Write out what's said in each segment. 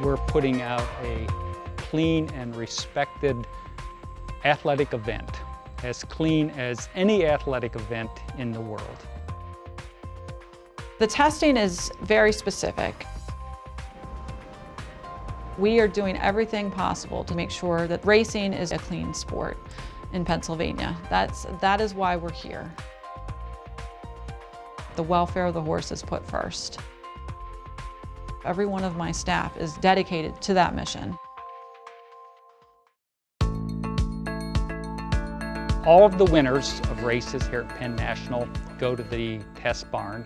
we're putting out a clean and respected athletic event, as clean as any athletic event in the world. The testing is very specific. We are doing everything possible to make sure that racing is a clean sport in Pennsylvania. That is why we're here. The welfare of the horse is put first. Every one of my staff is dedicated to that mission. All of the winners of races here at Penn National go to the test barn.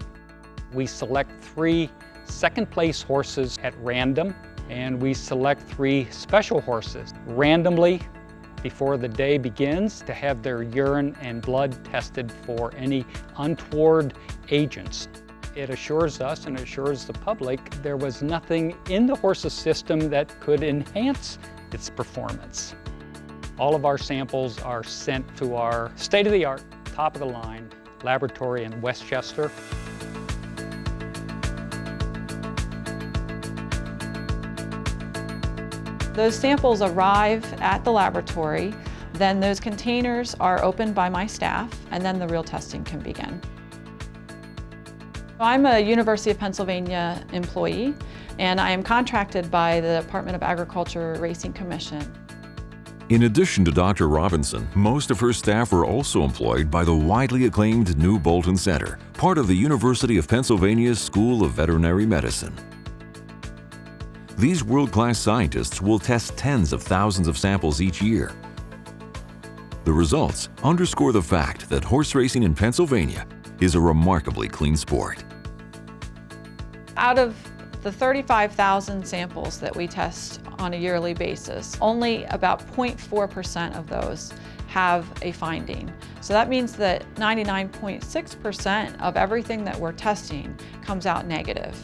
We select 3 second-place horses at random, and we select 3 special horses randomly before the day begins to have their urine and blood tested for any untoward agents. It assures us and assures the public there was nothing in the horse's system that could enhance its performance. All of our samples are sent to our state-of-the-art, top-of-the-line laboratory in Westchester. Those samples arrive at the laboratory, then those containers are opened by my staff, and then the real testing can begin. I'm a University of Pennsylvania employee, and I am contracted by the Department of Agriculture Racing Commission. In addition to Dr. Robinson, most of her staff are also employed by the widely acclaimed New Bolton Center, part of the University of Pennsylvania's School of Veterinary Medicine. These world-class scientists will test tens of thousands of samples each year. The results underscore the fact that horse racing in Pennsylvania is a remarkably clean sport. Out of the 35,000 samples that we test on a yearly basis, only about 0.4% of those have a finding. So that means that 99.6% of everything that we're testing comes out negative.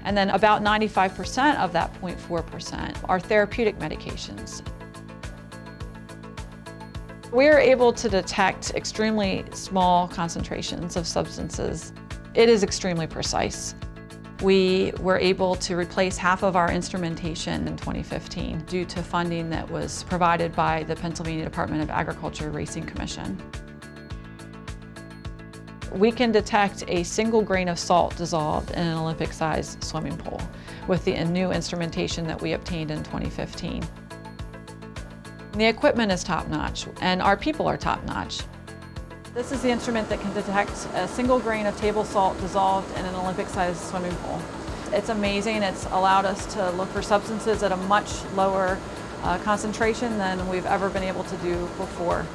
And then about 95% of that 0.4% are therapeutic medications. We are able to detect extremely small concentrations of substances. It is extremely precise. We were able to replace half of our instrumentation in 2015 due to funding that was provided by the Pennsylvania Department of Agriculture Racing Commission. We can detect a single grain of salt dissolved in an Olympic-sized swimming pool with the new instrumentation that we obtained in 2015. The equipment is top-notch, and our people are top-notch. This is the instrument that can detect a single grain of table salt dissolved in an Olympic-sized swimming pool. It's amazing. It's allowed us to look for substances at a much lower concentration than we've ever been able to do before.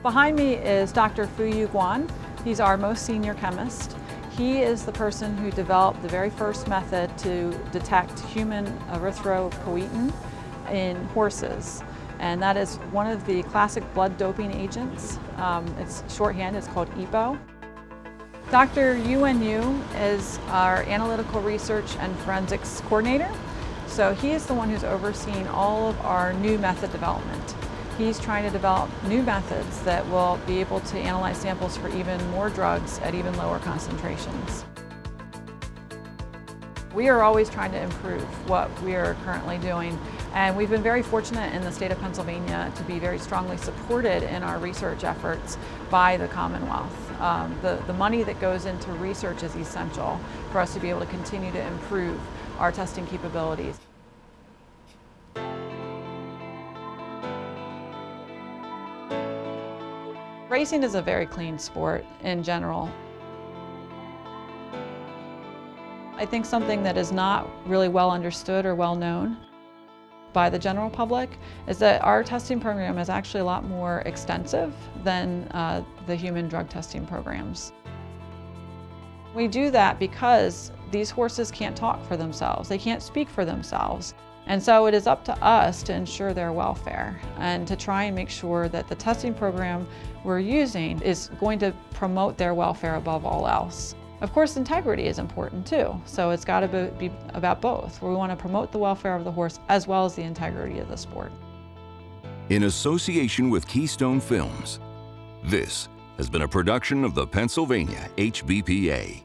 Behind me is Dr. Fuyu Guan. He's our most senior chemist. He is the person who developed the very first method to detect human erythropoietin in horses. And that is one of the classic blood doping agents. Its shorthand is called EPO. Dr. Yuan Yu is our analytical research and forensics coordinator. So he is the one who's overseeing all of our new method development. He's trying to develop new methods that will be able to analyze samples for even more drugs at even lower concentrations. We are always trying to improve what we are currently doing, and we've been very fortunate in the state of Pennsylvania to be very strongly supported in our research efforts by the Commonwealth. The money that goes into research is essential for us to be able to continue to improve our testing capabilities. Racing is a very clean sport in general. I think something that is not really well understood or well known by the general public is that our testing program is actually a lot more extensive than the human drug testing programs. We do that because these horses can't talk for themselves. They can't speak for themselves. And so it is up to us to ensure their welfare and to try and make sure that the testing program we're using is going to promote their welfare above all else. Of course, integrity is important too, so it's got to be about both. We want to promote the welfare of the horse as well as the integrity of the sport. In association with Keystone Films, this has been a production of the Pennsylvania HBPA.